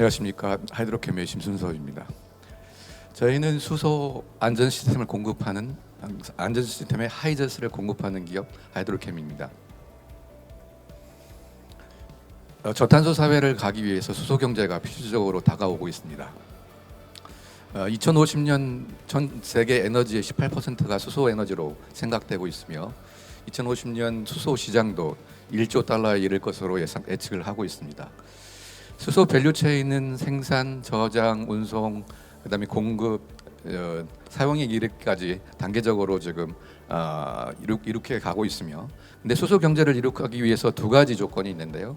안녕하십니까. 하이드로캠의 심순서입니다. 저희는 수소 안전 시스템을 공급하는 안전 시스템의 하이저스를 공급하는 기업 하이드로캠입니다. 저탄소 사회를 가기 위해서 수소 경제가 필수적으로 다가오고 있습니다. 2050년 전 세계 에너지의 18%가 수소 에너지로 생각되고 있으며 2050년 수소 시장도 1조 달러에 이를 것으로 예측을 하고 있습니다. 수소 밸류체인은 생산, 저장, 운송, 그다음에 공급, 사용에 이르기까지 단계적으로 지금 이렇게 가고 있으며, 근데 수소 경제를 이룩하기 위해서 두 가지 조건이 있는데요.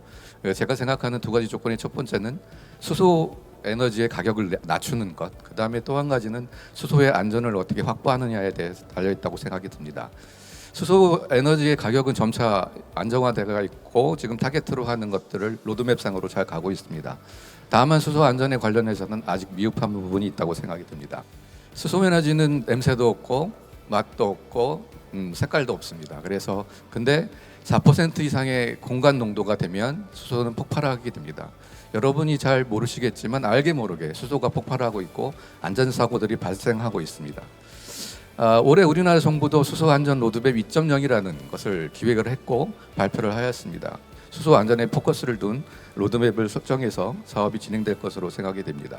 제가 생각하는 두 가지 조건의 첫 번째는 수소 에너지의 가격을 낮추는 것, 그 다음에 또 한 가지는 수소의 안전을 어떻게 확보하느냐에 대해서 달려 있다고 생각이 듭니다. 수소 에너지의 가격은 점차 안정화되어 있고 지금 타겟으로 하는 것들을 로드맵상으로 잘 가고 있습니다. 다만 수소 안전에 관련해서는 아직 미흡한 부분이 있다고 생각이 듭니다. 수소 에너지는 냄새도 없고 맛도 없고 색깔도 없습니다. 그래서 근데 4% 이상의 공간 농도가 되면 수소는 폭발하게 됩니다. 여러분이 잘 모르시겠지만 알게 모르게 수소가 폭발하고 있고 안전사고들이 발생하고 있습니다. 올해 우리나라 정부도 수소 안전 로드맵 2.0이라는 것을 기획을 했고 발표를 하였습니다. 수소 안전에 포커스를 둔 로드맵을 설정해서 사업이 진행될 것으로 생각이 됩니다.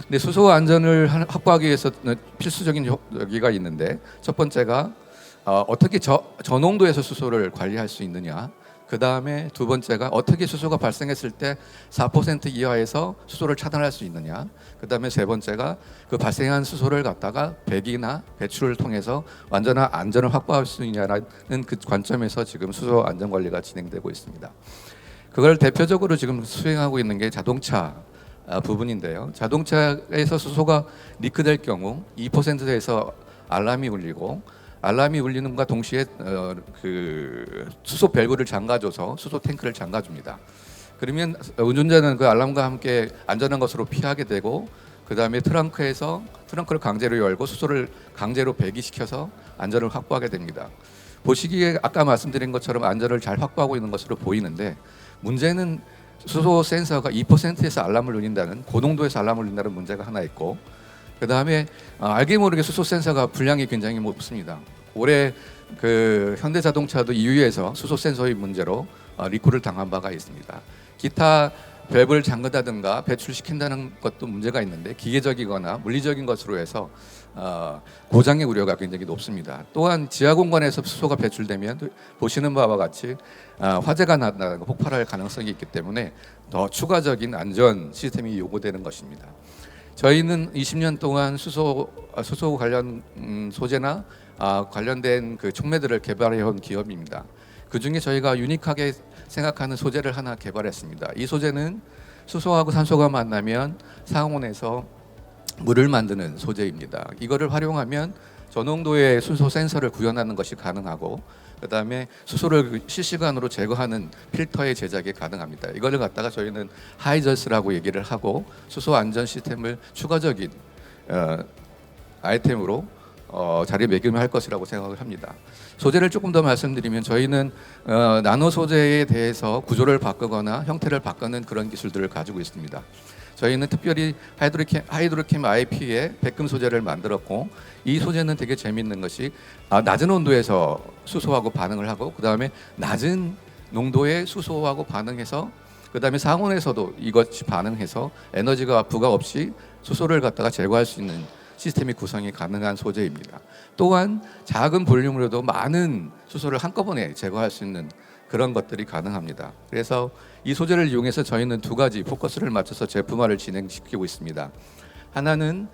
근데 수소 안전을 확보하기 위해서는 필수적인 여기가 있는데, 첫 번째가 어떻게 저농도에서 수소를 관리할 수 있느냐, 그 다음에 두 번째가 어떻게 수소가 발생했을 때 4% 이하에서 수소를 차단할 수 있느냐, 그 다음에 세 번째가 그 발생한 수소를 갖다가 배기나 배출을 통해서 완전한 안전을 확보할 수 있냐라는 그 관점에서 지금 수소 안전 관리가 진행되고 있습니다. 그걸 대표적으로 지금 수행하고 있는 게 자동차 부분인데요. 자동차에서 수소가 리크될 경우 2%에서 알람이 울리고, 알람이 울리는 것과 동시에 그 수소 밸브를 잠가줘서 수소 탱크를 잠가줍니다. 그러면 운전자는 그 알람과 함께 안전한 것으로 피하게 되고, 그 다음에 트렁크를 강제로 열고 수소를 강제로 배기시켜서 안전을 확보하게 됩니다. 보시기에 아까 말씀드린 것처럼 안전을 잘 확보하고 있는 것으로 보이는데, 문제는 수소 센서가 2%에서 알람을 울린다는, 고농도에서 알람을 울린다는 문제가 하나 있고, 그 다음에 알게 모르게 수소 센서가 분량이 굉장히 높습니다. 올해 그 현대자동차도 EU에서 수소 센서의 문제로 리콜을 당한 바가 있습니다. 기타 밸브를 잠그다든가 배출시킨다는 것도 문제가 있는데, 기계적이거나 물리적인 것으로 해서 고장의 우려가 굉장히 높습니다. 또한 지하 공간에서 수소가 배출되면 보시는 바와 같이 화재가 나거나 폭발할 가능성이 있기 때문에 더 추가적인 안전 시스템이 요구되는 것입니다. 저희는 20년 동안 수소 관련 소재나 관련된 그 촉매들을 개발해온 기업입니다. 그 중에 저희가 유니크하게 생각하는 소재를 하나 개발했습니다. 이 소재는 수소하고 산소가 만나면 상온에서 물을 만드는 소재입니다. 이거를 활용하면 저농도의 수소 센서를 구현하는 것이 가능하고, 그 다음에 수소를 실시간으로 제거하는 필터의 제작이 가능합니다. 이거를 갖다가 저희는 하이저스라고 얘기를 하고, 수소 안전 시스템을 추가적인 아이템으로 자리매김할 것이라고 생각을 합니다. 소재를 조금 더 말씀드리면, 저희는 나노 소재에 대해서 구조를 바꾸거나 형태를 바꾸는 그런 기술들을 가지고 있습니다. 저희는 특별히 하이드로캠 IP의 백금 소재를 만들었고, 이 소재는 되게 재미있는 것이 낮은 온도에서 수소하고 반응을 하고, 그 다음에 낮은 농도의 수소하고 반응해서, 그 다음에 상온에서도 이것이 반응해서 에너지가 부가 없이 수소를 갖다가 제거할 수 있는 시스템이 구성이 가능한 소재입니다. 또한 작은 볼륨으로도 많은 수소를 한꺼번에 제거할 수 있는 그런 것들이 가능합니다. 그래서 이 소재를 이용해서 저희는 두 가지 포커스를 맞춰서 제품화를 진행시키고 있습니다. 하나는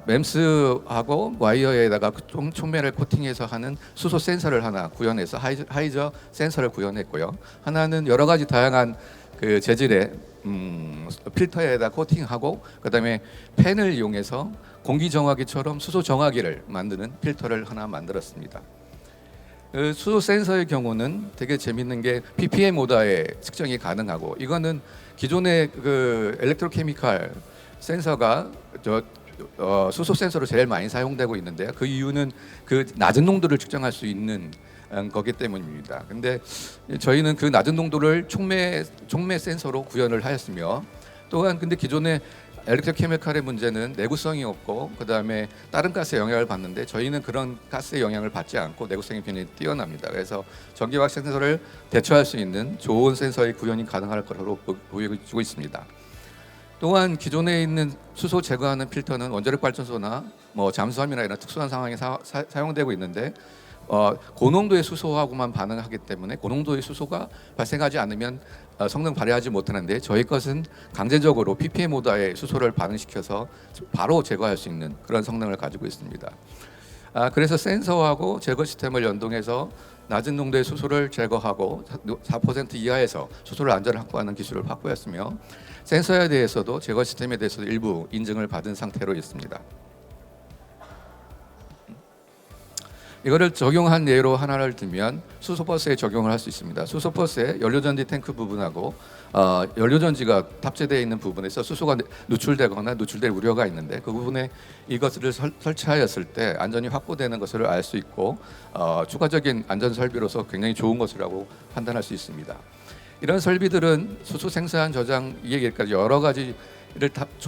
램스하고 와이어에다가 촉매를 코팅해서 하는 수소 센서를 하나 구현해서 하이저 센서를 구현했고요. 하나는 여러 가지 다양한 그 재질의 필터에다 코팅하고, 그다음에 펜을 이용해서 공기 정화기처럼 수소 정화기를 만드는 필터를 하나 만들었습니다. 그 수소 센서의 경우는 되게 재밌는 게 ppm 오다의 측정이 가능하고, 이거는 기존의 그 엘렉트로케미칼 센서가 수소 센서로 제일 많이 사용되고 있는데요. 그 이유는 그 낮은 농도를 측정할 수 있는 거기 때문입니다. 근데 저희는 그 낮은 농도를 촉매 센서로 구현을 하였으며, 또한 근데 기존의 엘렉트로케미칼의 문제는 내구성이 없고 그다음에 다른 가스에 영향을 받는데 저희는 그런 가스의 영향을 받지 않고 내구성이 굉장히 뛰어납니다. 그래서 전기화학 센서를 대처할 수 있는 좋은 센서의 구현이 가능할 것으로 보여지고 있습니다. 또한 기존에 있는 수소 제거하는 필터는 원자력 발전소나 뭐 잠수함이나 이런 특수한 상황에 사용되고 있는데 고농도의 수소하고만 반응하기 때문에 고농도의 수소가 발생하지 않으면 성능 발휘하지 못하는데 저희 것은 강제적으로 ppm 모드의 수소를 반응시켜서 바로 제거할 수 있는 그런 성능을 가지고 있습니다. 그래서 센서하고 제거 시스템을 연동해서 낮은 농도의 수소를 제거하고 4% 이하에서 수소를 안전을 확보하는 기술을 확보했으며 센서에 대해서도 제거 시스템에 대해서도 일부 인증을 받은 상태로 있습니다. 이거를 적용한 예로 하나를 들면 수소버스에 적용을 할 수 있습니다. 수소버스의 연료전지 탱크 부분하고 연료전지가 탑재되어 있는 부분에서 수소가 누출되거나 누출될 우려가 있는데 그 부분에 이것을 설치하였을 때 안전이 확보되는 것을 알 수 있고 추가적인 안전 설비로서 굉장히 좋은 것이라고 판단할 수 있습니다. 이런 설비들은 수소 생산, 저장, 이해까지 여러 가지를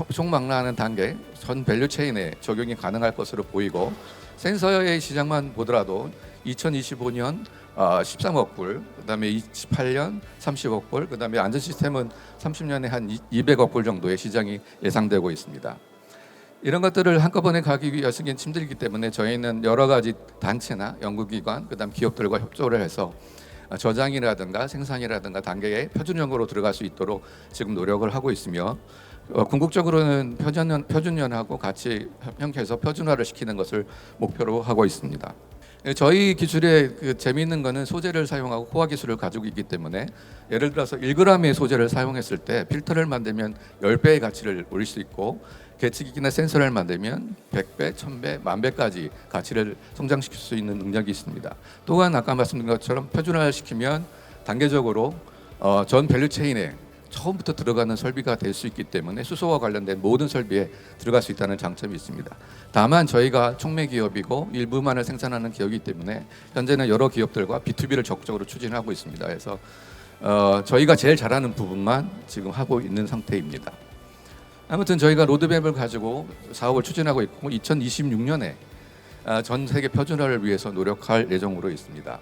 총망라하는 단계 전 밸류 체인에 적용이 가능할 것으로 보이고 센서의 시장만 보더라도 2025년 13억 불, 그다음에 28년 30억 불, 그다음에 안전 시스템은 30년에 한 200억 불 정도의 시장이 예상되고 있습니다. 이런 것들을 한꺼번에 가기 위해서는 힘들기 때문에 저희는 여러 가지 단체나 연구기관, 그다음 기업들과 협조를 해서 저장이라든가 생산이라든가 단계에 표준형으로 들어갈 수 있도록 지금 노력을 하고 있으며 궁극적으로는 표준연하고 같이 협력해서 표준화를 시키는 것을 목표로 하고 있습니다. 저희 기술의 재미있는 거는 소재를 사용하고 호화 기술을 가지고 있기 때문에 예를 들어서 1g의 소재를 사용했을 때 필터를 만들면 10배의 가치를 올릴 수 있고 계측기기나 센서를 만들면 100배, 1000배, 10,000배까지 가치를 성장시킬 수 있는 능력이 있습니다. 또한 아까 말씀드린 것처럼 표준화를 시키면 단계적으로 전 밸류 체인에 처음부터 들어가는 설비가 될 수 있기 때문에 수소와 관련된 모든 설비에 들어갈 수 있다는 장점이 있습니다. 다만 저희가 촉매 기업이고 일부만을 생산하는 기업이기 때문에 현재는 여러 기업들과 B2B를 적극적으로 추진하고 있습니다. 그래서 저희가 제일 잘하는 부분만 지금 하고 있는 상태입니다. 아무튼 저희가 로드맵을 가지고 사업을 추진하고 있고 2026년에 전 세계 표준화를 위해서 노력할 예정으로 있습니다.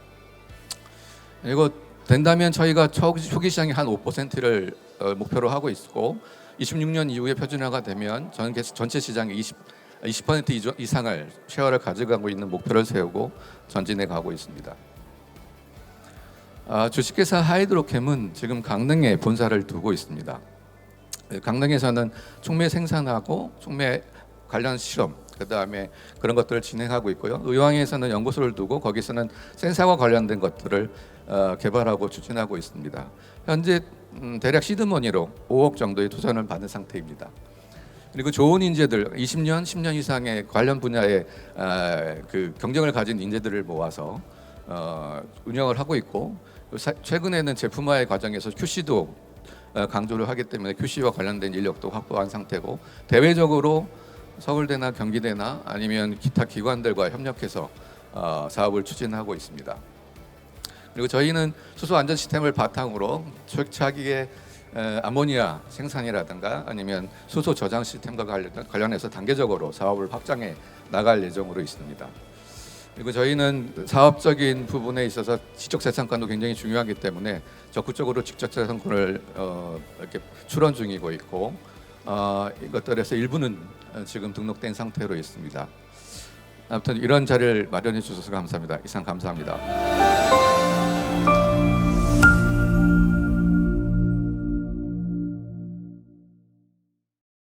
이거 된다면 저희가 초기 시장의 한 5%를 목표로 하고 있고 26년 이후에 표준화가 되면 전체 시장의 20% 이상을 쉐어를 가져가고 있는 목표를 세우고 전진해 가고 있습니다. 주식회사 하이드로캠은 지금 강릉에 본사를 두고 있습니다. 강릉에서는 촉매 생산하고 촉매 관련 실험 그다음에 그런 것들을 진행하고 있고요. 의왕에서는 연구소를 두고 거기서는 센서와 관련된 것들을 개발하고 추진하고 있습니다. 현재 대략 시드머니로 5억 정도의 투자를 받은 상태입니다. 그리고 좋은 인재들 20년, 10년 이상의 관련 분야의 그 경쟁을 가진 인재들을 모아서 운영을 하고 있고 최근에는 제품화의 과정에서 QC도 강조를 하기 때문에 QC와 관련된 인력도 확보한 상태고 대외적으로 서울대나 경기대나 아니면 기타 기관들과 협력해서 사업을 추진하고 있습니다. 그리고 저희는 수소 안전 시스템을 바탕으로 초기의 아모니아 생산이라든가 아니면 수소 저장 시스템과 관련해서 단계적으로 사업을 확장해 나갈 예정으로 있습니다. 그리고 저희는 사업적인 부분에 있어서 지적재산권도 굉장히 중요하기 때문에 적극적으로 지적재산권을 이렇게 출원 중이고 있고 이것들에서 일부는 지금 등록된 상태로 있습니다. 아무튼 이런 자리를 마련해 주셔서 감사합니다. 이상 감사합니다.